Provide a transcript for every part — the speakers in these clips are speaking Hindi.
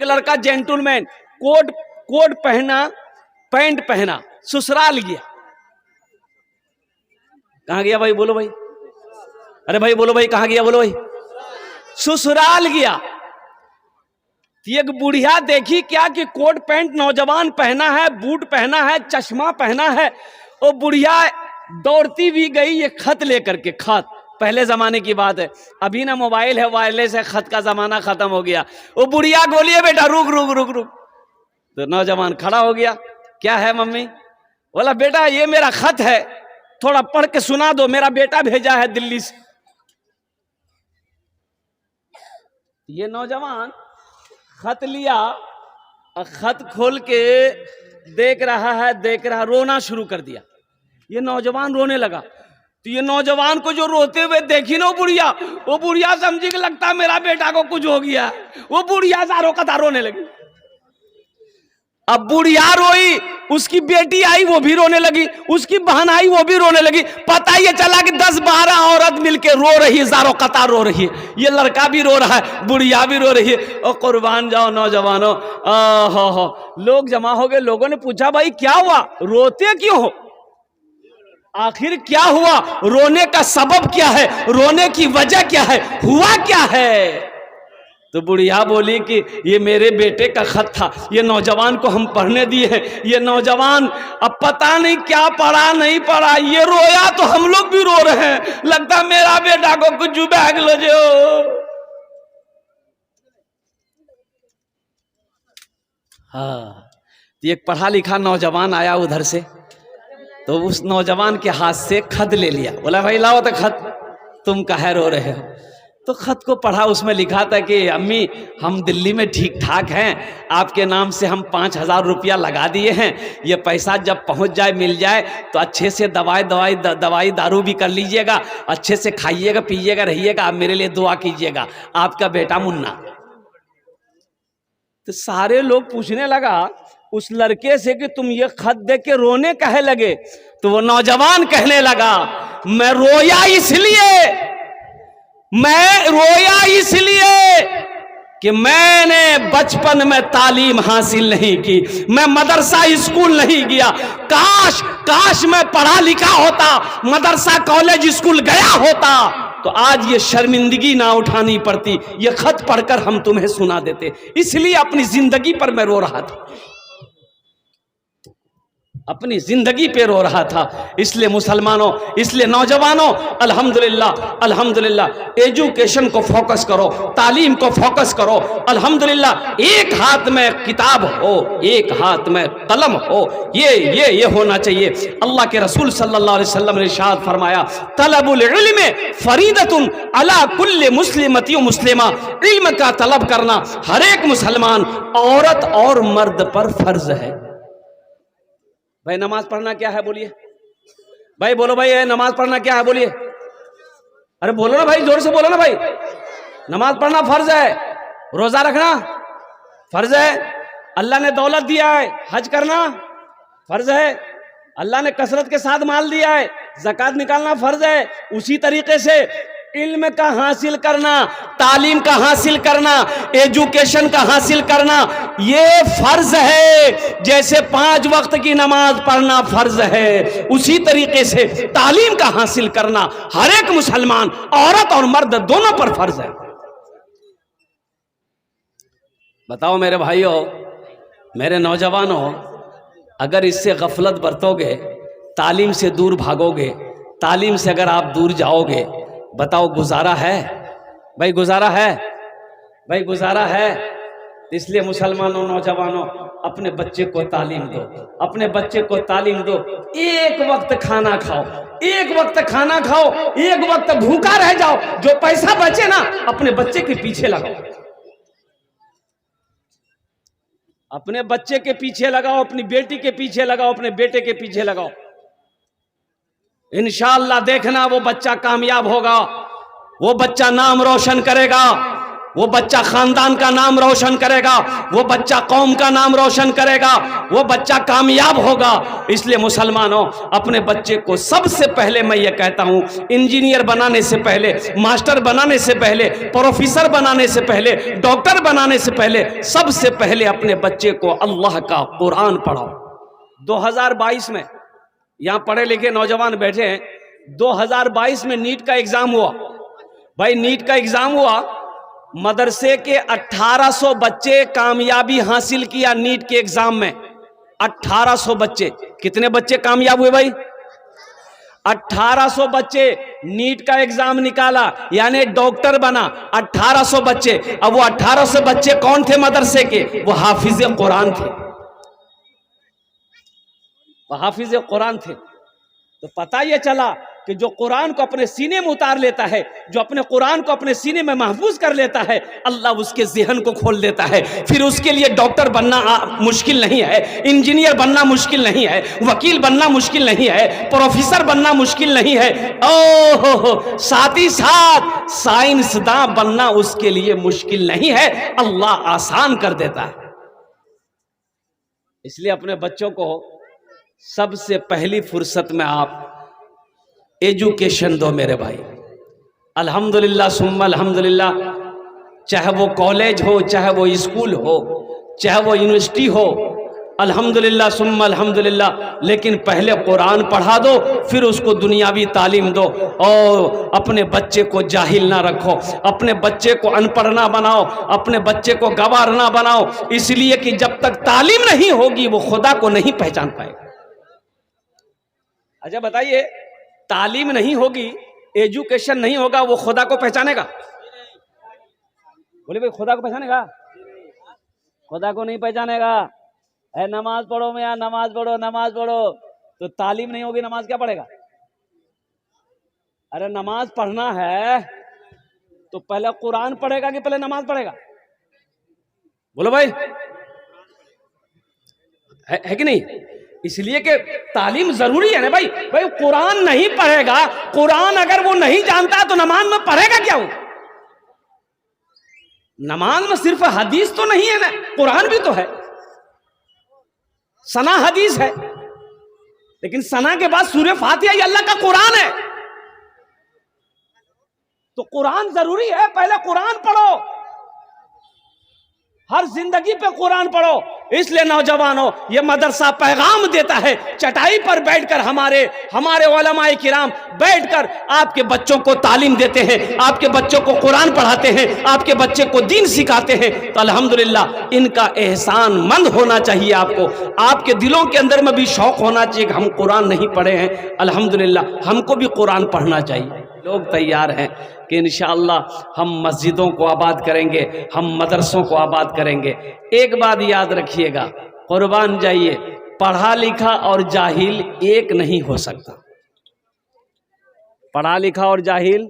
लड़का जेंटलमैन, कोट कोट पहना, पैंट पहना, ससुराल गया। कहां गया भाई? बोलो भाई, अरे भाई बोलो भाई, कहां गया? बोलो भाई, ससुराल गया। एक बुढ़िया देखी क्या कि कोट पैंट नौजवान पहना है, बूट पहना है, चश्मा पहना है। वो बुढ़िया दौड़ती भी गई ये खत लेकर के। खत पहले जमाने की बात है, अभी ना मोबाइल है, वायरलेस है, खत का जमाना खत्म हो गया। वो बुढ़िया बोलिए बेटा रुक रुक रुक रुक। तो नौजवान खड़ा हो गया, क्या है मम्मी? बोला बेटा ये मेरा खत है, थोड़ा पढ़ के सुना दो, मेरा बेटा भेजा है दिल्ली से। ये नौजवान खत लिया और खत खोल के देख रहा है, रोना शुरू कर दिया। ये नौजवान रोने लगा। तो ये नौजवान को जो रोते हुए देखी ना वो बुढ़िया समझी कि लगता मेरा बेटा को कुछ हो गया। वो बुढ़िया सारों का रोने लगी। अब बुढ़िया रोई, उसकी बेटी आई वो भी रोने लगी, उसकी बहन आई वो भी रोने लगी। पता ये चला कि 10-12 औरत मिलके रो रही है, ज़ारो कतार रो रही है। ये लड़का भी रो रहा है, बुढ़िया भी रो रही है। और कुर्बान जाओ नौजवानों, लोग जमा हो गए। लोगों ने पूछा भाई क्या हुआ, रोते क्यों हो? आखिर क्या हुआ? रोने का सबब क्या है? रोने की वजह क्या है? हुआ क्या है? तो बुढ़िया बोली कि ये मेरे बेटे का खत था, ये नौजवान को हम पढ़ने दिए हैं। ये नौजवान अब पता नहीं क्या पढ़ा नहीं पढ़ा, ये रोया तो हम लोग भी रो रहे हैं। लगता मेरा बेटा को कुछ बैग लो जो। हाँ, एक पढ़ा लिखा नौजवान आया उधर से, तो उस नौजवान के हाथ से खत ले लिया। बोला भाई लाओ तो खत, तुम काहे रो रहे हो? तो खत को पढ़ा, उसमें लिखा था कि अम्मी हम दिल्ली में ठीक ठाक हैं, आपके नाम से हम 5,000 रुपया लगा दिए हैं। ये पैसा जब पहुंच जाए, मिल जाए तो अच्छे से दवाई दारू भी कर लीजिएगा, अच्छे से खाइएगा पीजिएगा रहिएगा, आप मेरे लिए दुआ कीजिएगा, आपका बेटा मुन्ना। तो सारे लोग पूछने लगा उस लड़के से कि तुम ये खत देख के रोने कहे लगे? तो वो नौजवान कहने लगा मैं रोया इसलिए कि मैंने बचपन में तालीम हासिल नहीं की, मैं मदरसा स्कूल नहीं गया। काश मैं पढ़ा लिखा होता, मदरसा कॉलेज स्कूल गया होता, तो आज ये शर्मिंदगी ना उठानी पड़ती, ये खत पढ़कर हम तुम्हें सुना देते। इसलिए अपनी जिंदगी पर मैं रो रहा था, अपनी जिंदगी पे रो रहा था। इसलिए मुसलमानों, इसलिए नौजवानों, अल्हम्दुलिल्लाह एजुकेशन को फोकस करो, तालीम को फोकस करो। अल्हम्दुलिल्लाह एक हाथ में किताब हो, एक हाथ में कलम हो, ये होना चाहिए। अल्लाह के रसूल सल्लल्लाहु अलैहि वसल्लम ने इरशाद फरमाया तलबुल इल्म फरीदतुन अला कुल्li मुस्लिमती व मुस्लिमा। इल्म का तलब करना हर एक मुसलमान औरत और मर्द पर फर्ज है। भाई नमाज पढ़ना क्या है बोलिए? भाई बोलो भाई, नमाज पढ़ना क्या है बोलिए? अरे बोलो ना भाई, जोर से बोलो ना भाई। नमाज पढ़ना फर्ज है, रोजा रखना फर्ज है, अल्लाह ने दौलत दिया है, हज करना फर्ज है, अल्लाह ने कसरत के साथ माल दिया है, ज़कात निकालना फर्ज है। उसी तरीके से इल्म का हासिल करना, तालीम का हासिल करना, एजुकेशन का हासिल करना ये फर्ज है। जैसे 5 वक्त की नमाज पढ़ना फर्ज है, उसी तरीके से तालीम का हासिल करना हर एक मुसलमान औरत और मर्द दोनों पर फर्ज है। बताओ मेरे भाइयों, मेरे नौजवानों, अगर इससे गफलत बरतोगे, तालीम से दूर भागोगे, तालीम से अगर आप दूर जाओगे, बताओ गुजारा है? भाई गुजारा है? भाई गुजारा है? इसलिए मुसलमानों, नौजवानों, अपने बच्चे को तालीम दो, अपने बच्चे को तालीम दो। एक वक्त खाना खाओ, एक वक्त खाना खाओ, एक वक्त भूखा रह जाओ, जो पैसा बचे ना अपने बच्चे के पीछे लगाओ, अपने बच्चे के पीछे लगाओ, अपनी बेटी के पीछे लगाओ, अपने बेटे के पीछे लगाओ। इंशाअल्लाह देखना वो बच्चा कामयाब होगा, वो बच्चा नाम रोशन करेगा, वो बच्चा खानदान का नाम रोशन करेगा, वो बच्चा कौम का नाम रोशन करेगा, वो बच्चा कामयाब होगा। इसलिए मुसलमानों, अपने बच्चे को सबसे पहले मैं ये कहता हूँ, इंजीनियर बनाने से पहले, मास्टर बनाने से पहले, प्रोफेसर बनाने से पहले, डॉक्टर बनाने से पहले, सबसे पहले अपने बच्चे को अल्लाह का कुरान पढ़ाओ। 2022 में यहाँ पढ़े लिखे नौजवान बैठे हैं, 2022 में नीट का एग्जाम हुआ। भाई नीट का एग्जाम हुआ, मदरसे के 1800 बच्चे कामयाबी हासिल किया नीट के एग्जाम में। 1800 बच्चे, कितने बच्चे कामयाब हुए भाई? 1800 बच्चे नीट का एग्जाम निकाला, यानी डॉक्टर बना 1800 बच्चे। अब वो 1800 बच्चे कौन थे मदरसे के? वो हाफिज कुरान थे, वो हाफिज कुरान थे। तो पता ये चला कि जो कुरान को अपने सीने में उतार लेता है, जो अपने कुरान को अपने सीने में महफूज कर लेता है, अल्लाह उसके ज़हन को खोल देता है। फिर उसके लिए डॉक्टर बनना मुश्किल नहीं है, इंजीनियर बनना मुश्किल नहीं है, वकील बनना मुश्किल नहीं है, प्रोफेसर बनना मुश्किल नहीं है, ओहो साथ ही साथ साइंसदान बनना उसके लिए मुश्किल नहीं है, अल्लाह आसान कर देता है। इसलिए अपने बच्चों को सबसे पहली फुर्सत में आप एजुकेशन दो मेरे भाई। अल्हम्दुलिल्लाह सुम्मा अल्हम्दुलिल्लाह, चाहे वो कॉलेज हो, चाहे वो स्कूल हो, चाहे वो यूनिवर्सिटी हो, अल्हम्दुलिल्लाह सुम्मा अल्हम्दुलिल्लाह, लेकिन पहले कुरान पढ़ा दो, फिर उसको दुनियावी तालीम दो। और अपने बच्चे को जाहिल ना रखो, अपने बच्चे को अनपढ़ ना बनाओ, अपने बच्चे को गवार ना बनाओ, इसलिए कि जब तक तालीम नहीं होगी वो खुदा को नहीं पहचान पाएगा। अच्छा बताइए, तालीम नहीं होगी, एजुकेशन नहीं होगा, वो खुदा को पहचानेगा? बोले भाई खुदा को पहचानेगा? खुदा को नहीं पहचानेगा। है नमाज पढ़ो में, नमाज पढ़ो नमाज पढ़ो, तो तालीम नहीं होगी, नमाज क्या पढ़ेगा? अरे नमाज पढ़ना है तो पहले कुरान पढ़ेगा कि पहले नमाज पढ़ेगा? बोलो भाई, है कि नहीं? इसलिए कि तालीम जरूरी है ना भाई। भाई कुरान नहीं पढ़ेगा, कुरान अगर वो नहीं जानता तो नमाज में पढ़ेगा क्या? वो नमाज में सिर्फ हदीस तो नहीं है ना, कुरान भी तो है, सना हदीस है, लेकिन सना के बाद सूरह फातिहा ये अल्लाह का कुरान है। तो कुरान जरूरी है, पहले कुरान पढ़ो, हर जिंदगी पे कुरान पढ़ो। इसलिए नौजवानों, ये मदरसा पैगाम देता है, चटाई पर बैठकर हमारे उलमाए किराम बैठकर आपके बच्चों को तालीम देते हैं, आपके बच्चों को कुरान पढ़ाते हैं, आपके बच्चे को दीन सिखाते हैं। तो अल्हम्दुलिल्लाह इनका एहसान मंद होना चाहिए आपको, आपके दिलों के अंदर में भी शौक होना चाहिए कि हम कुरान नहीं पढ़े हैं, अल्हम्दुलिल्लाह हमको भी कुरान पढ़ना चाहिए। लोग तैयार हैं कि इंशाअल्लाह हम मस्जिदों को आबाद करेंगे, हम मदरसों को आबाद करेंगे। एक बात याद रखिएगा, कुर्बान जाइए, पढ़ा लिखा और जाहिल एक नहीं हो सकता। पढ़ा लिखा और जाहिल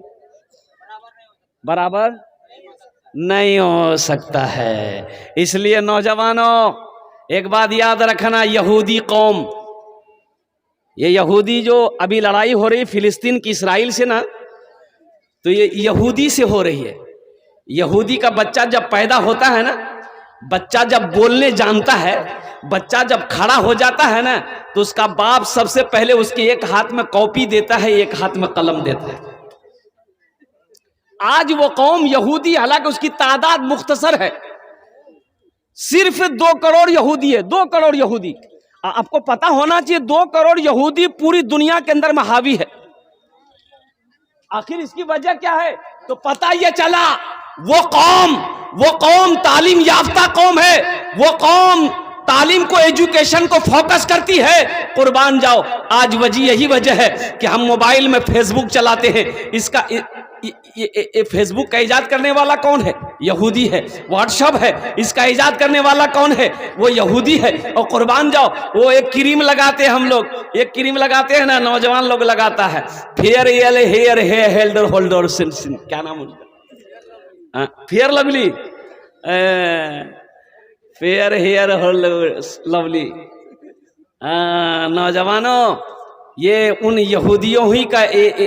बराबर नहीं हो सकता है। इसलिए नौजवानों एक बात याद रखना, यहूदी कौम, ये यहूदी जो अभी लड़ाई हो रही फिलिस्तीन की इसराइल से ना, तो ये यहूदी से हो रही है। यहूदी का बच्चा जब पैदा होता है ना, बच्चा जब बोलने जानता है, बच्चा जब खड़ा हो जाता है ना, तो उसका बाप सबसे पहले उसके एक हाथ में कॉपी देता है, एक हाथ में कलम देता है। आज वो कौम यहूदी, हालांकि उसकी तादाद मुख्तसर है, सिर्फ 2 करोड़ यहूदी है, 2 करोड़ यहूदी। आपको पता होना चाहिए 2 करोड़ यहूदी पूरी दुनिया के अंदर में हावी है। आखिर इसकी वजह क्या है? तो पता यह चला वो कौम तालीम याफ्ता कौम है, वो कौम तालीम को, एजुकेशन को फोकस करती है। कुर्बान जाओ, आज यही वजह है कि हम मोबाइल में फेसबुक चलाते हैं। इसका ये फेसबुक का इजाद करने वाला कौन है? यहूदी है। व्हाट्सएप है, इसका इजाद करने वाला कौन है? वो यहूदी है। और कुर्बान जाओ, वो एक क्रीम लगाते हैं, हम लोग एक क्रीम लगाते हैं ना, नौजवान लोग लगाता है, फेयर हेयर होल्डर, क्या नाम उसका, fair lovely, fair hair lovely. नौजवानों ये उन यहूदियों ही का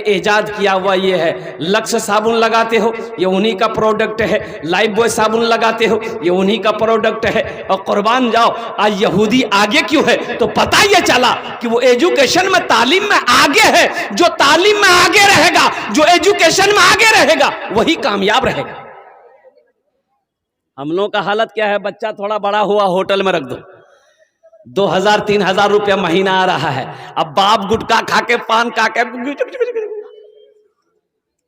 ईजाद किया हुआ ये है। लक्स साबुन लगाते हो, ये उन्हीं का प्रोडक्ट है। लाइफ बॉय साबुन लगाते हो, ये उन्हीं का प्रोडक्ट है। और कुर्बान जाओ, आज यहूदी आगे क्यों है? तो पता ये चला कि वो एजुकेशन में, तालीम में आगे है। जो तालीम में आगे रहेगा, जो एजुकेशन में आगे रहेगा, वही कामयाब रहेगा। हम लोगों का हालत क्या है? बच्चा थोड़ा बड़ा हुआ, होटल में रख दो, 2000-3000 रुपया महीना आ रहा है। अब बाप गुटखा खा के, पान खा के,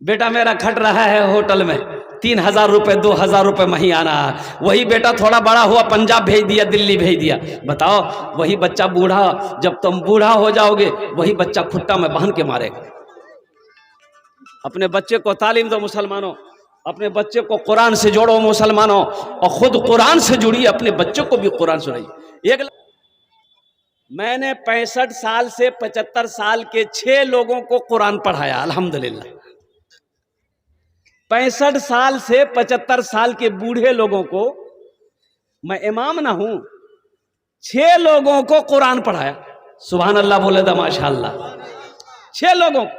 बेटा मेरा खट रहा है होटल में, 3000 रुपये 2000 रुपये महीना आ रहा है। वही बेटा थोड़ा बड़ा हुआ, पंजाब भेज दिया, दिल्ली भेज दिया। बताओ, वही बच्चा बूढ़ा, जब तुम बूढ़ा हो जाओगे, वही बच्चा खुट्टा में बांध के मारेगा। अपने बच्चे को तालीम दो मुसलमानों, अपने बच्चे को कुरान से जोड़ो मुसलमानों, और खुद कुरान से जुड़िए, अपने बच्चों को भी कुरान सुनाइए। मैंने 65 साल से 75 साल के 6 लोगों को कुरान पढ़ाया, अल्हम्दुलिल्लाह। 65 साल से 75 साल के बूढ़े लोगों को, मैं इमाम ना हूं, 6 लोगों को कुरान पढ़ाया। सुभान अल्लाह बोले तो माशाअल्लाह। 6 लोगों को,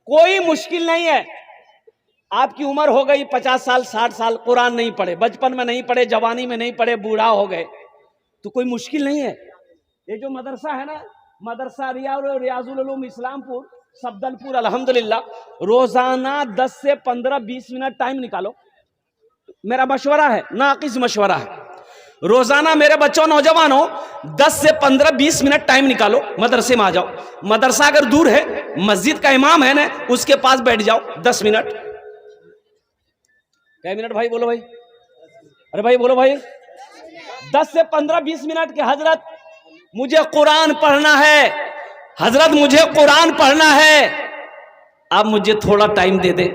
कोई मुश्किल नहीं है। आपकी उम्र हो गई 50 साल 60 साल, कुरान नहीं पढ़े, बचपन में नहीं पढ़े, जवानी में नहीं पढ़े, बूढ़ा हो गए, तो कोई मुश्किल नहीं है। ये जो मदरसा है ना, मदरसा रियाजुल उलूम इस्लामपुर सफदलपुर, अल्हम्दुलिल्लाह, रोजाना 10 से 15-20 मिनट टाइम निकालो। मेरा मशवरा है, नाकिस मशवरा है। रोजाना मेरे बच्चों, नौजवानों, 10 से 15-20 मिनट टाइम निकालो, मदरसे में आ जाओ। मदरसा अगर दूर है, मस्जिद का इमाम है ना, उसके पास बैठ जाओ 10 मिनट। क्या मिनट भाई? बोलो भाई, अरे भाई बोलो भाई। 10 से 15-20 मिनट के, हजरत मुझे कुरान पढ़ना है, हजरत मुझे कुरान पढ़ना है, आप मुझे थोड़ा टाइम दे दे,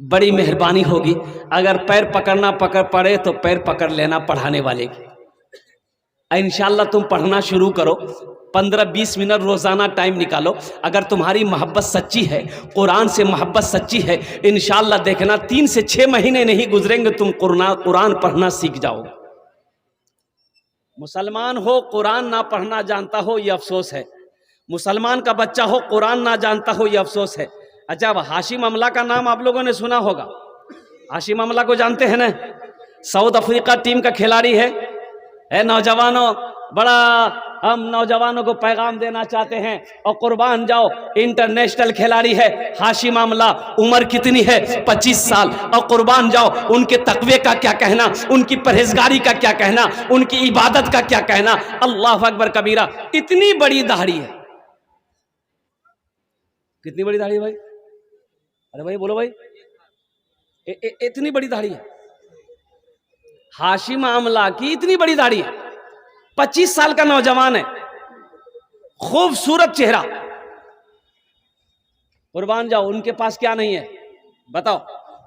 बड़ी मेहरबानी होगी। अगर पैर पकड़ना पड़े तो पैर पकड़ लेना पढ़ाने वाले की। इंशाल्लाह तुम पढ़ना शुरू करो, 15-20 मिनट रोजाना टाइम निकालो। अगर तुम्हारी मोहब्बत सच्ची है, कुरान से मोहब्बत सच्ची है, इंशाल्लाह देखना 3 से 6 महीने नहीं गुजरेंगे, तुम कुरान पढ़ना सीख जाओगे। मुसलमान हो, कुरान ना पढ़ना जानता हो, ये अफसोस है। मुसलमान का बच्चा हो, कुरान ना जानता हो, ये अफसोस है। अच्छा, अब हाशिम अमला का नाम आप लोगों ने सुना होगा। हाशिम अमला को जानते हैं ना? साउथ अफ्रीका टीम का खिलाड़ी है। नौजवानों, बड़ा हम नौजवानों को पैगाम देना चाहते हैं, और कुर्बान जाओ, इंटरनेशनल खिलाड़ी है हाशिम अमला। उम्र कितनी है? 25 साल। और कुर्बान जाओ, उनके तकवे का क्या कहना, उनकी परहेजगारी का क्या कहना, उनकी इबादत का क्या कहना। अल्लाह अकबर कबीरा। इतनी बड़ी दाढ़ी है। कितनी बड़ी दाढ़ी है भाई? अरे भाई बोलो भाई। इतनी बड़ी दाढ़ी है हाशिम अमला की, इतनी बड़ी दाढ़ी है। 25 साल का नौजवान है, खूबसूरत चेहरा। कुर्बान जाओ, उनके पास क्या नहीं है बताओ?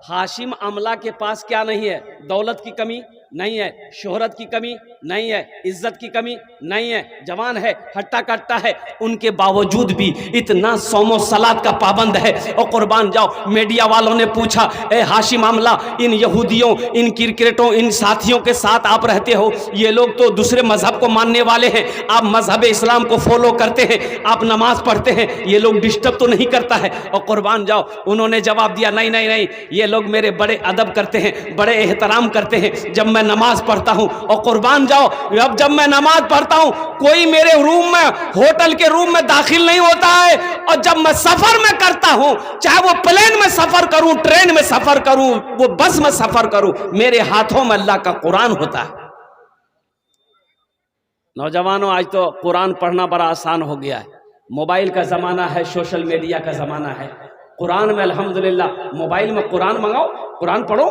हाशिम अमला के पास क्या नहीं है? दौलत की कमी नहीं है, शोहरत की कमी नहीं है, इज्जत की कमी नहीं है, जवान है, हट्टा कट्टा है, उनके बावजूद भी इतना सोमो सलात का पाबंद है। और कुर्बान जाओ, मीडिया वालों ने पूछा, ए हाशिम अमला, इन यहूदियों, इन क्रिकेटों, इन साथियों के साथ आप रहते हो, ये लोग तो दूसरे मजहब को मानने वाले हैं, आप मजहब इस्लाम को फॉलो करते हैं, आप नमाज पढ़ते हैं, ये लोग डिस्टर्ब तो नहीं करता है? और कुर्बान जाओ, उन्होंने जवाब दिया, नहीं नहीं नहीं, ये लोग मेरे बड़े अदब करते हैं, बड़े एहतराम करते हैं जब मैं नमाज पढ़ता हूं। और कुर्बान जाओ, अब जब मैं नमाज पढ़ता हूं, कोई मेरे रूम में, होटल के रूम में दाखिल नहीं होता है। और जब मैं सफर में करता हूं, चाहे वो प्लेन में सफर करूं, ट्रेन में सफर करूं, वो बस में सफर करूं, मेरे हाथों में अल्लाह का कुरान होता है। नौजवानों, आज तो कुरान पढ़ना बड़ा आसान हो गया है। मोबाइल का जमाना है, सोशल मीडिया का जमाना है। कुरान में अल्हम्दुलिल्लाह, मोबाइल में कुरान मंगाओ, कुरान पढ़ो।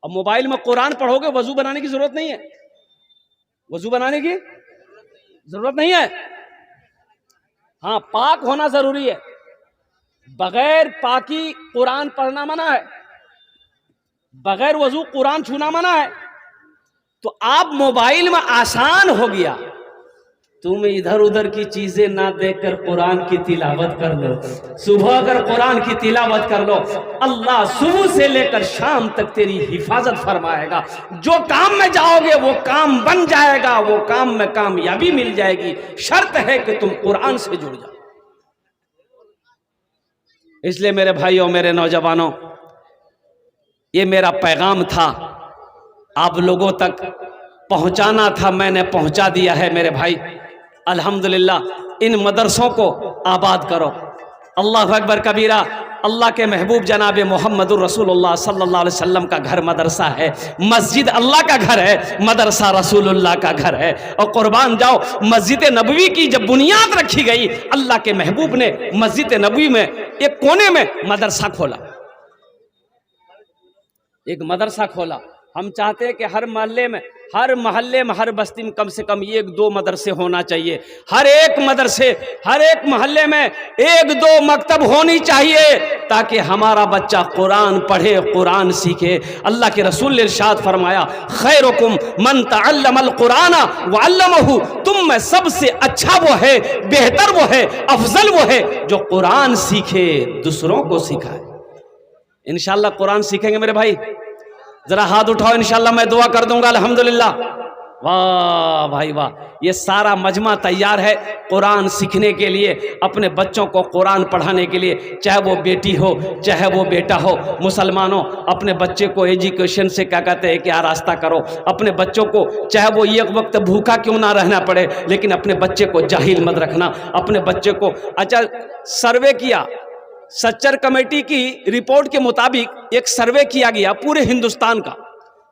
अब मोबाइल में कुरान पढ़ोगे, वजू बनाने की जरूरत नहीं है, वजू बनाने की जरूरत नहीं है। हाँ, पाक होना जरूरी है, बगैर पाकी कुरान पढ़ना मना है, बगैर वजू कुरान छूना मना है। तो आप मोबाइल में आसान हो गया, तुम इधर उधर की चीजें ना देखकर कुरान की तिलावत कर लो। सुबह अगर कुरान की तिलावत कर लो, अल्लाह सुबह से लेकर शाम तक तेरी हिफाजत फरमाएगा। जो काम में जाओगे वो काम बन जाएगा, वो काम में कामयाबी मिल जाएगी। शर्त है कि तुम कुरान से जुड़ जाओ। इसलिए मेरे भाइयों, मेरे नौजवानों, ये मेरा पैगाम था, आप लोगों तक पहुंचाना था, मैंने पहुंचा दिया है मेरे भाई। अल्हम्दुलिल्लाह इन मदरसों को आबाद करो। अल्लाह अकबर कबीरा। अल्लाह के महबूब जनाब मोहम्मदुर रसूलुल्लाह सल्लल्लाहु अलैहि वसल्लम का घर मदरसा है, मस्जिद अल्लाह का घर है, मदरसा रसूलुल्लाह का घर है। और कुर्बान जाओ, मस्जिद नबवी की जब बुनियाद रखी गई, अल्लाह के महबूब ने मस्जिद नबवी में एक कोने में मदरसा खोला, एक मदरसा खोला। हम चाहते हैं कि हर मोहल्ले में, हर बस्ती में कम से कम 1-2 मदरसे होना चाहिए। हर एक मदरसे, हर एक मोहल्ले में 1-2 मकतब होनी चाहिए, ताकि हमारा बच्चा कुरान पढ़े, कुरान सीखे। अल्लाह के रसूल ने इरशाद फरमाया, खैरुकुम मन तअल्लमल कुरान व अल्लमहु, तुम में सबसे अच्छा वो है, बेहतर वो है, अफजल वो है जो कुरान सीखे, दूसरों को सिखाए। इंशाअल्लाह कुरान सीखेंगे मेरे भाई? जरा हाथ उठाओ, इंशाअल्लाह मैं दुआ कर दूंगा। अल्हम्दुलिल्लाह। वाह भाई वाह, ये सारा मजमा तैयार है कुरान सीखने के लिए, अपने बच्चों को कुरान पढ़ाने के लिए, चाहे वो बेटी हो चाहे वो बेटा हो। मुसलमानों, अपने बच्चे को एजुकेशन से क्या कहते हैं कि आरास्ता करो। अपने बच्चों को, चाहे वो एक वक्त भूखा क्यों ना रहना पड़े, लेकिन अपने बच्चे को जाहिल मत रखना। अपने बच्चे को, अच्छा सर्वे किया, सच्चर कमेटी की रिपोर्ट के मुताबिक एक सर्वे किया गया पूरे हिंदुस्तान का,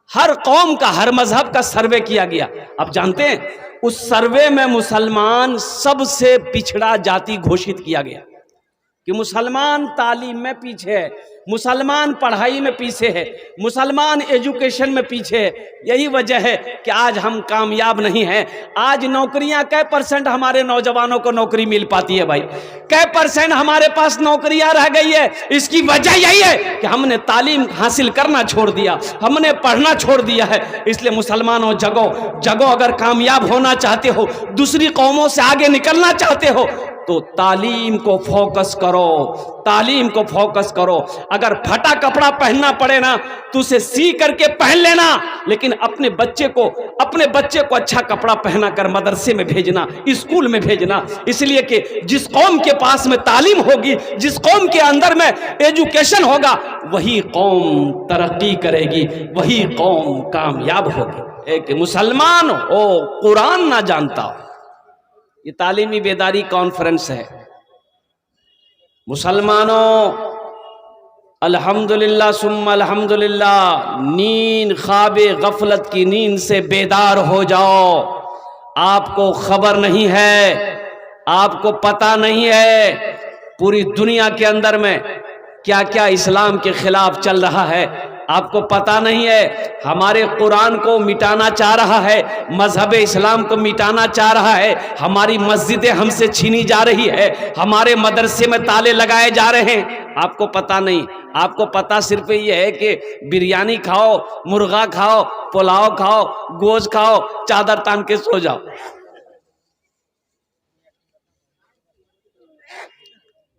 हर कौम का, हर मजहब का सर्वे किया गया। आप जानते हैं उस सर्वे में मुसलमान सबसे पिछड़ा जाति घोषित किया गया कि मुसलमान तालीम में पीछे है, मुसलमान पढ़ाई में पीछे है, मुसलमान एजुकेशन में पीछे है। यही वजह है कि आज हम कामयाब नहीं हैं। आज नौकरियां कै % हमारे नौजवानों को नौकरी मिल पाती है भाई? कै % हमारे पास नौकरियां रह गई है? इसकी वजह यही है कि हमने तालीम हासिल करना छोड़ दिया, हमने पढ़ना छोड़ दिया है। इसलिए मुसलमानों, जगो जगो, अगर कामयाब होना चाहते हो, दूसरी कौमों से आगे निकलना चाहते हो, तो तालीम को फोकस करो, तालीम को फोकस करो। अगर फटा कपड़ा पहनना पड़े ना तो उसे सी करके पहन लेना, लेकिन अपने बच्चे को अच्छा कपड़ा पहना कर मदरसे में भेजना, स्कूल में भेजना। इसलिए कि जिस कौम के पास में तालीम होगी, जिस कौम के अंदर में एजुकेशन होगा, वही कौम तरक्की करेगी, वही कौम कामयाब होगी। एक मुसलमान हो कुरान ना जानता हो, ये तालीमी बेदारी कॉन्फ्रेंस है। मुसलमानों, अल्हम्दुलिल्लाह सुम्मा अल्हम्दुलिल्लाह, नींद, ख्वाबे गफलत की नींद से बेदार हो जाओ। आपको खबर नहीं है, आपको पता नहीं है पूरी दुनिया के अंदर में क्या क्या इस्लाम के खिलाफ चल रहा है। आपको पता नहीं है, हमारे कुरान को मिटाना चाह रहा है, मजहब इस्लाम को मिटाना चाह रहा है, हमारी मस्जिदें हमसे छीनी जा रही है, हमारे मदरसे में ताले लगाए जा रहे हैं। आपको पता नहीं, आपको पता सिर्फ ये है कि बिरयानी खाओ, मुर्गा खाओ, पुलाव खाओ, गोश्त खाओ, चादर तान के सो जाओ।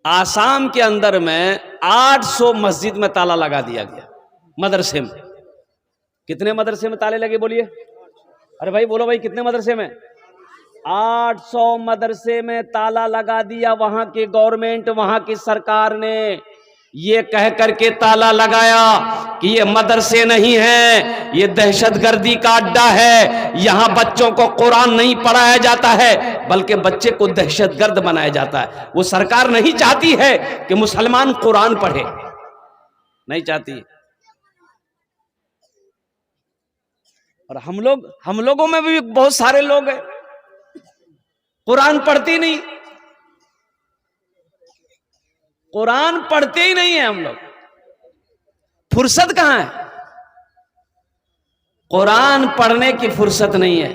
आसाम के अंदर में 800 मस्जिद में ताला लगा दिया गया, मदरसे में। कितने मदरसे में ताले लगे बोलिए? अरे भाई बोलो भाई, कितने मदरसे में? 800 मदरसे में ताला लगा दिया। वहां की गवर्नमेंट, वहां की सरकार ने ये कह करके ताला लगाया कि ये मदरसे नहीं है, ये दहशतगर्दी का अड्डा है, यहां बच्चों को कुरान नहीं पढ़ाया जाता है, बल्कि बच्चे को दहशतगर्द बनाया जाता है। वो सरकार नहीं चाहती है कि मुसलमान कुरान पढ़े, नहीं चाहती। और हम लोगों में भी बहुत सारे लोग हैं कुरान पढ़ते नहीं, कुरान पढ़ते ही नहीं है। हम लोग फुर्सत कहां है? कुरान पढ़ने की फुर्सत नहीं है।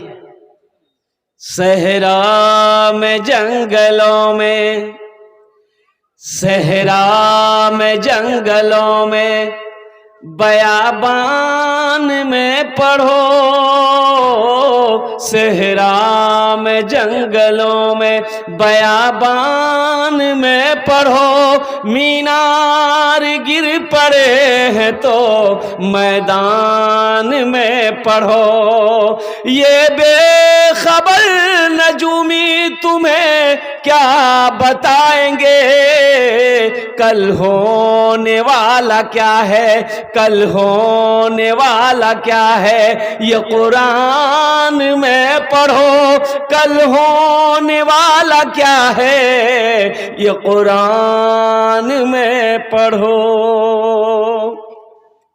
सहरा में जंगलों में, सहरा में जंगलों में, बयाबान में पढ़ो, सहरा में, जंगलों में, बयाबान में पढ़ो, मीनार गिर पड़े हैं तो मैदान में पढ़ो। ये बेखबर नजूमी तुम्हें क्या बताएंगे, कल होने वाला क्या है, कल होने वाला क्या है। ये कुरान में पढ़ो, कल होने वाला क्या है, ये कुरान में पढ़ो।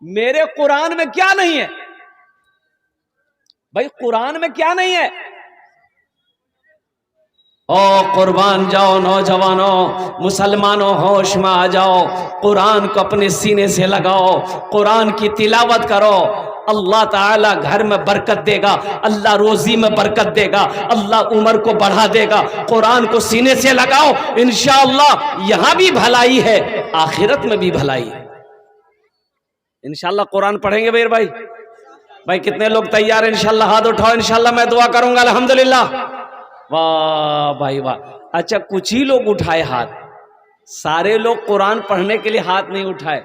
मेरे कुरान में क्या नहीं है भाई, कुरान में क्या नहीं है? ओ कुर्बान जाओ नौजवानों, मुसलमानों, होश में आ जाओ, कुरान को अपने सीने से लगाओ, कुरान की तिलावत करो। अल्लाह ताला घर में बरकत देगा, अल्लाह रोजी में बरकत देगा, अल्लाह उम्र को बढ़ा देगा। कुरान को सीने से लगाओ, इंशाअल्लाह यहां भी भलाई है, आखिरत में भी भलाई है। इंशाअल्लाह कुरान पढ़ेंगे भाई कितने लोग तैयार हैं? इंशाअल्लाह हाथ उठाओ, इंशाअल्लाह मैं दुआ करूंगा। अल्हम्दुलिल्लाह, वाह भाई वाह। अच्छा, कुछ ही लोग उठाए हाथ, सारे लोग कुरान पढ़ने के लिए हाथ नहीं उठाए।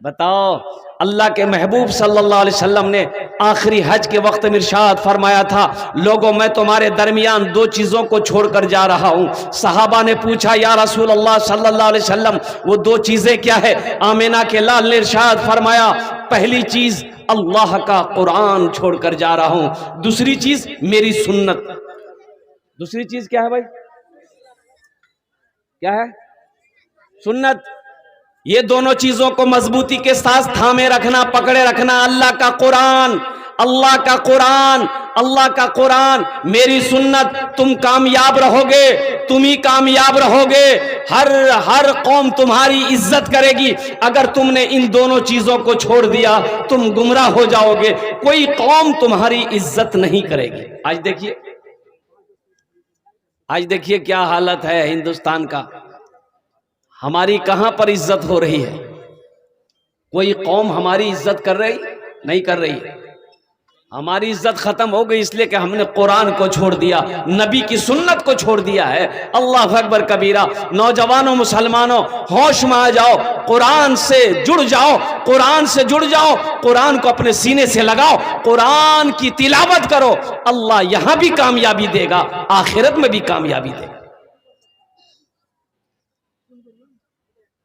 बताओ, अल्लाह के महबूब सल्लल्लाहु अलैहि वसल्लम ने आखिरी हज के वक्त में इरशाद फरमाया था, लोगों मैं तुम्हारे दरमियान दो चीजों को छोड़कर जा रहा हूं। सहाबा ने पूछा, या रसूल अल्लाह सल्लल्लाहु अलैहि वसल्लम वो दो चीजें क्या है? आमिना के लाल ने इरशाद फरमाया, पहली चीज अल्लाह का कुरान छोड़कर जा रहा हूं, दूसरी चीज मेरी सुन्नत। दूसरी चीज क्या है भाई? क्या है? सुन्नत। ये दोनों चीजों को मजबूती के साथ थामे रखना, पकड़े रखना। अल्लाह का कुरान, अल्लाह का कुरान, अल्लाह का कुरान, मेरी सुन्नत। तुम कामयाब रहोगे, तुम ही कामयाब रहोगे। हर कौम तुम्हारी इज्जत करेगी। अगर तुमने इन दोनों चीजों को छोड़ दिया, तुम गुमराह हो जाओगे, कोई कौम तुम्हारी इज्जत नहीं करेगी। आज देखिए क्या हालत है हिंदुस्तान का। हमारी कहां पर इज्जत हो रही है? कोई कौम हमारी इज्जत कर रही? नहीं कर रही है। हमारी इज्जत खत्म हो गई इसलिए कि हमने कुरान को छोड़ दिया, नबी की सुन्नत को छोड़ दिया है। अल्लाह अकबर कबीरा। नौजवानों, मुसलमानों, होश में आ जाओ, कुरान से जुड़ जाओ, कुरान से जुड़ जाओ, कुरान को अपने सीने से लगाओ, कुरान की तिलावत करो। अल्लाह यहां भी कामयाबी देगा, आखिरत में भी कामयाबी देगा।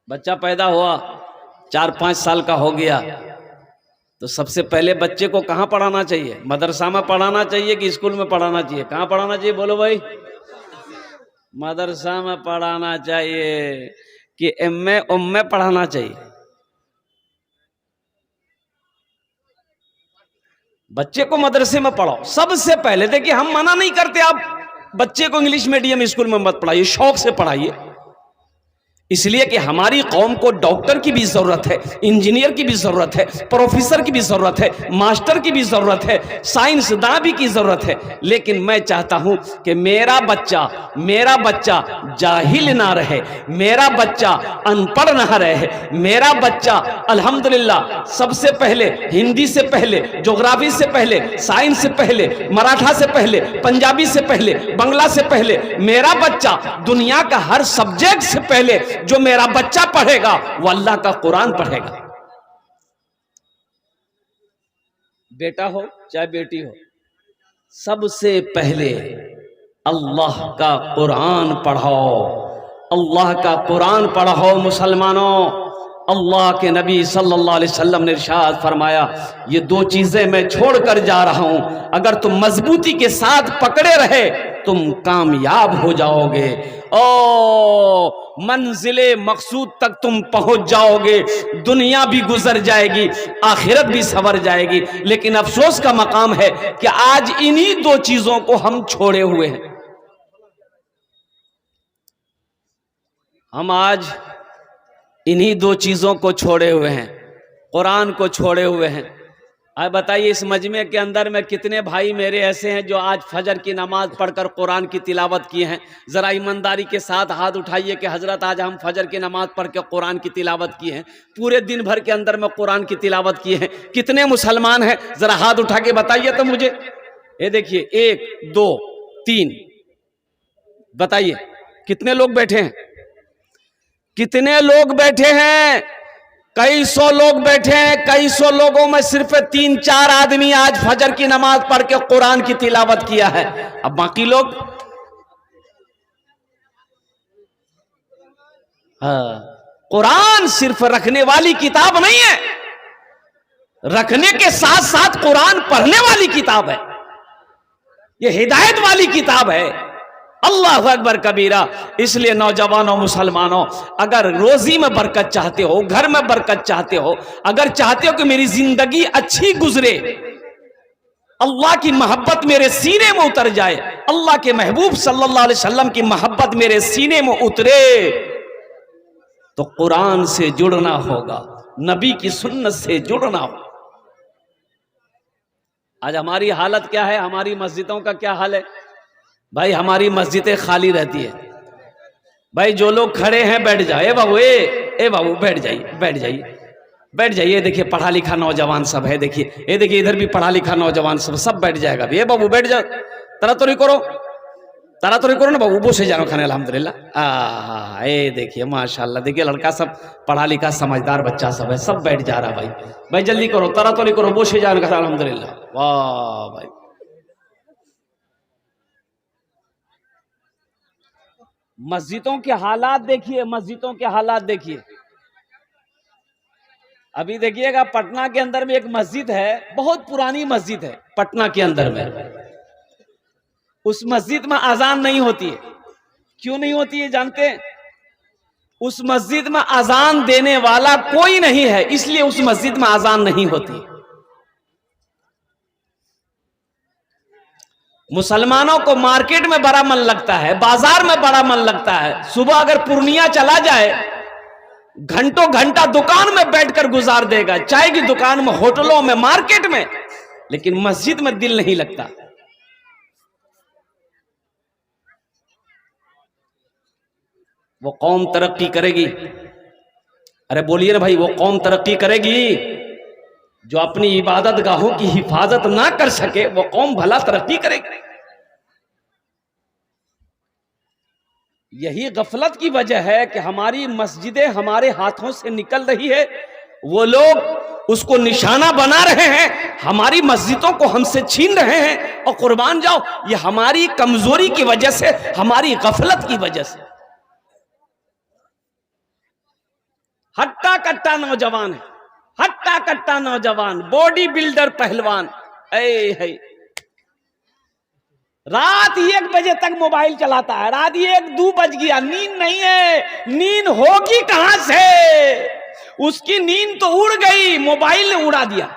बच्चा पैदा हुआ, 4-5 साल का हो गया, तो सबसे पहले बच्चे को कहाँ पढ़ाना चाहिए? मदरसा में पढ़ाना चाहिए कि स्कूल में पढ़ाना चाहिए? कहाँ पढ़ाना चाहिए बोलो भाई? मदरसा में पढ़ाना चाहिए कि उम्मे पढ़ाना चाहिए? बच्चे को मदरसे में पढ़ाओ सबसे पहले। देखिए, हम मना नहीं करते आप बच्चे को इंग्लिश मीडियम स्कूल में मत पढ़ाइए, शौक से पढ़ाइए। इसलिए कि हमारी कौम को डॉक्टर की भी जरूरत है, इंजीनियर की भी जरूरत है, प्रोफेसर की भी जरूरत है, मास्टर की भी जरूरत है, साइंसदान भी की जरूरत है। लेकिन मैं चाहता हूं कि मेरा बच्चा जाहिल ना रहे, मेरा बच्चा अनपढ़ ना रहे, मेरा बच्चा अल्हम्दुलिल्लाह सबसे पहले हिंदी से पहले, ज्योग्राफी से पहले, साइंस से पहले, मराठा से पहले, पंजाबी से पहले, बंगला से पहले, मेरा बच्चा दुनिया का हर सब्जेक्ट से पहले जो मेरा बच्चा पढ़ेगा वो अल्लाह का कुरान पढ़ेगा। बेटा हो चाहे बेटी हो, सबसे पहले अल्लाह का कुरान पढ़ाओ, अल्लाह का कुरान पढ़ाओ। मुसलमानों, अल्लाह के नबी सल्लल्लाहु अलैहि वसल्लम ने इरशाद फरमाया, ये दो चीजें मैं छोड़कर जा रहा हूं, अगर तुम मजबूती के साथ पकड़े रहे तुम कामयाब हो जाओगे। मंजिले मकसूद तक तुम पहुंच जाओगे, दुनिया भी गुजर जाएगी, आखिरत भी सवर जाएगी। लेकिन अफसोस का मकाम है कि आज इन्हीं दो चीजों को हम छोड़े हुए हैं। हम आज इन्हीं दो चीजों को छोड़े हुए हैं, कुरान को छोड़े हुए हैं। अब बताइए, इस मजमे के अंदर में कितने भाई मेरे ऐसे हैं जो आज फजर की नमाज पढ़कर कुरान की तिलावत किए हैं? जरा ईमानदारी के साथ हाथ उठाइए कि हजरत आज हम फजर की नमाज पढ़ के कुरान की तिलावत किए हैं, पूरे दिन भर के अंदर में कुरान की तिलावत किए हैं। कितने मुसलमान हैं? जरा हाथ उठा के बताइए तो मुझे। ये देखिए, 1 2 3, बताइए कितने लोग बैठे हैं? कितने लोग बैठे हैं? कई सौ लोग बैठे हैं। कई सौ लोगों में सिर्फ 3-4 आदमी आज फजर की नमाज पढ़ के कुरान की तिलावत किया है। अब बाकी लोग, हाँ, कुरान सिर्फ रखने वाली किताब नहीं है, रखने के साथ साथ कुरान पढ़ने वाली किताब है। ये हिदायत वाली किताब है। अल्लाह अकबर कबीरा। इसलिए नौजवानों, मुसलमानों, अगर रोजी में बरकत चाहते हो, घर में बरकत चाहते हो, अगर चाहते हो कि मेरी जिंदगी अच्छी गुजरे, अल्लाह की मोहब्बत मेरे सीने में उतर जाए, अल्लाह के महबूब सल्लल्लाहु अलैहि वसल्लम की मोहब्बत मेरे सीने में उतरे, तो कुरान से जुड़ना होगा, नबी की सुन्नत से जुड़ना होगा। आज हमारी हालत क्या है? हमारी मस्जिदों का क्या हाल है भाई? हमारी मस्जिदें खाली रहती है भाई। जो लोग खड़े हैं बैठ जाओ, ए बाबू, ए बाबू बैठ जाइए, बैठ जाइए, बैठ जाइए। देखिए पढ़ा लिखा नौजवान सब है, देखिए, ये देखिए इधर भी पढ़ा लिखा नौजवान सब बैठ जाएगा। ए बाबू बैठ जाओ, तरा तो करो ना बाबू, बो से जानो खाने अल्हम्दुलिल्लाह। ये देखिए माशाल्लाह, देखिए लड़का सब पढ़ा लिखा समझदार बच्चा सब है, सब बैठ जा रहा भाई। भाई जल्दी करो, तरा तो करो, बो से जानो खाने अल्हम्दुलिल्लाह। वाह भाई, मस्जिदों के हालात देखिए, मस्जिदों के हालात देखिए। अभी देखिएगा पटना के अंदर में एक मस्जिद है, बहुत पुरानी मस्जिद है पटना के अंदर में। उस मस्जिद में अजान नहीं होती है। क्यों नहीं होती है जानते हैं? उस मस्जिद में अजान देने वाला कोई नहीं है, इसलिए उस मस्जिद में अजान नहीं होती। मुसलमानों को मार्केट में बड़ा मन लगता है, बाजार में बड़ा मन लगता है। सुबह अगर पूर्णिया चला जाए, घंटों घंटा दुकान में बैठकर गुजार देगा, चाय की दुकान में, होटलों में, मार्केट में, लेकिन मस्जिद में दिल नहीं लगता। वो कौम तरक्की करेगी? अरे बोलिए ना भाई, वो कौम तरक्की करेगी जो अपनी इबादत गाहों की हिफाजत ना कर सके, वो कौम भला तरक्की करेगी? यही गफलत की वजह है कि हमारी मस्जिदें हमारे हाथों से निकल रही है, वो लोग उसको निशाना बना रहे हैं, हमारी मस्जिदों को हमसे छीन रहे हैं। और कुर्बान जाओ, ये हमारी कमजोरी की वजह से, हमारी गफलत की वजह से। हट्टा कट्टा नौजवान है, हट्टा कट्टा नौजवान, बॉडी बिल्डर पहलवान, है रात 1 बजे तक मोबाइल चलाता है। रात 1-2 बज गया, नींद नहीं है। नींद होगी कहां से? उसकी नींद तो उड़ गई, मोबाइल ने उड़ा दिया।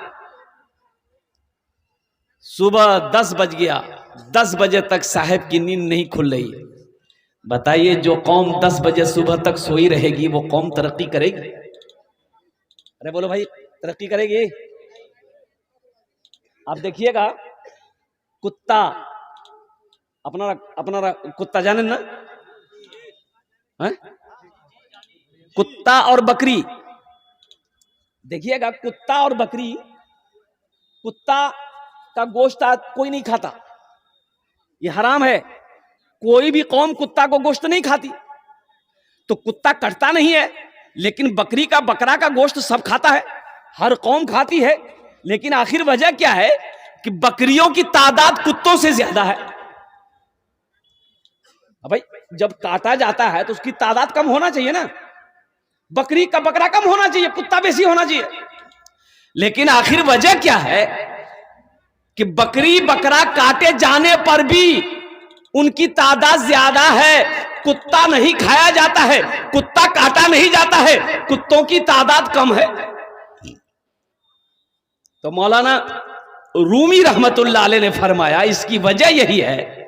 सुबह 10 बज गया, 10 बजे तक साहब की नींद नहीं खुल रही है। बताइए, जो कौम 10 बजे सुबह तक सोई रहेगी, वो कौम तरक्की करेगी? अरे बोलो भाई, तरक्की करेगी? आप देखिएगा, कुत्ता अपना कुत्ता जाने ना है? कुत्ता और बकरी, देखिएगा कुत्ता और बकरी। कुत्ता का गोश्त आज कोई नहीं खाता, ये हराम है। कोई भी कौम कुत्ता को गोश्त नहीं खाती, तो कुत्ता कटता नहीं है, लेकिन बकरी का, बकरा का गोश्त सब खाता है, हर कौम खाती है। लेकिन आखिर वजह क्या है कि बकरियों की तादाद कुत्तों से ज्यादा है। अब भाई जब काटा जाता है तो उसकी तादाद कम होना चाहिए ना, बकरी का बकरा कम होना चाहिए, कुत्ता बेसी होना चाहिए। लेकिन आखिर वजह क्या है कि बकरी बकरा काटे जाने पर भी उनकी तादाद ज्यादा है, कुत्ता नहीं खाया जाता है, कुत्ता काटा नहीं जाता है, कुत्तों की तादाद कम है। तो मौलाना रूमी रहमतुल्लाह अलैह ने फरमाया, इसकी वजह यही है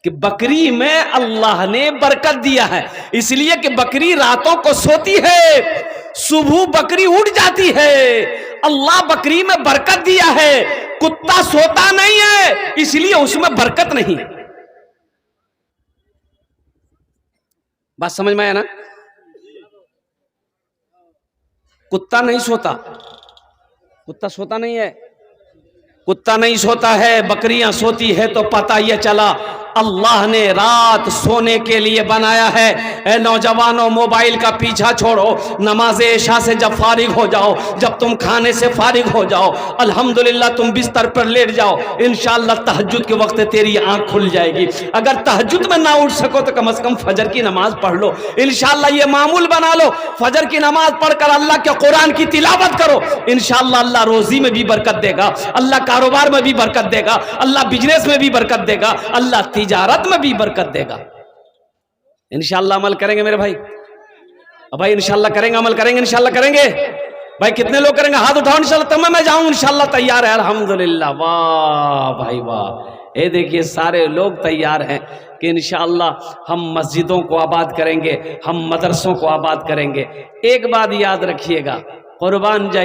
कि बकरी में अल्लाह ने बरकत दिया है। इसलिए कि बकरी रातों को सोती है, सुबह बकरी उठ जाती है, अल्लाह बकरी में बरकत दिया है। कुत्ता सोता नहीं है, इसलिए उसमें बरकत नहीं है। बात समझ में आया ना? कुत्ता नहीं सोता, कुत्ता सोता नहीं है, कुत्ता नहीं सोता है, बकरियां सोती है तो पता ये चला अल्लाह ने रात सोने के लिए बनाया है। ए नौजवानों, मोबाइल का पीछा छोड़ो, नमाज इशा से जब फारिग हो जाओ, जब तुम खाने से फारिग हो जाओ, अल्हम्दुलिल्लाह तुम बिस्तर पर लेट जाओ, इंशाअल्लाह तहज्जुद के वक्त तेरी आंख खुल जाएगी। अगर तहज्जुद में ना उठ सको तो कम से कम फजर की नमाज पढ़ लो। इंशाअल्लाह ये मामूल बना लो, फजर की नमाज पढ़कर अल्लाह के कुरान की तिलावत करो, इंशाअल्लाह अल्लाह रोजी में भी बरकत देगा, अल्लाह कारोबार में भी बरकत देगा, अल्लाह बिजनेस में भी बरकत देगा, अल्लाह तिजारत में भी बरकत देगा। इंशाअल्लाह अमल करेंगे मेरे भाई? अब भाई इंशाअल्लाह करेंगे, अमल करेंगे, इंशाअल्लाह करेंगे। भाई कितने लोग करेंगे? हाथ उठाओ इंशाअल्लाह। तब मैं जाऊं इंशाअल्लाह, तैयार है अल्हम्दुलिल्लाह। वाह भाई वाह, ये देखिए सारे लोग तैयार हैं कि इंशाअल्लाह हम मस्जिदों को आबाद करेंगे, हम मदरसों को आबाद करेंगे। एक बात याद रखिएगा, कुर्बान जाइए।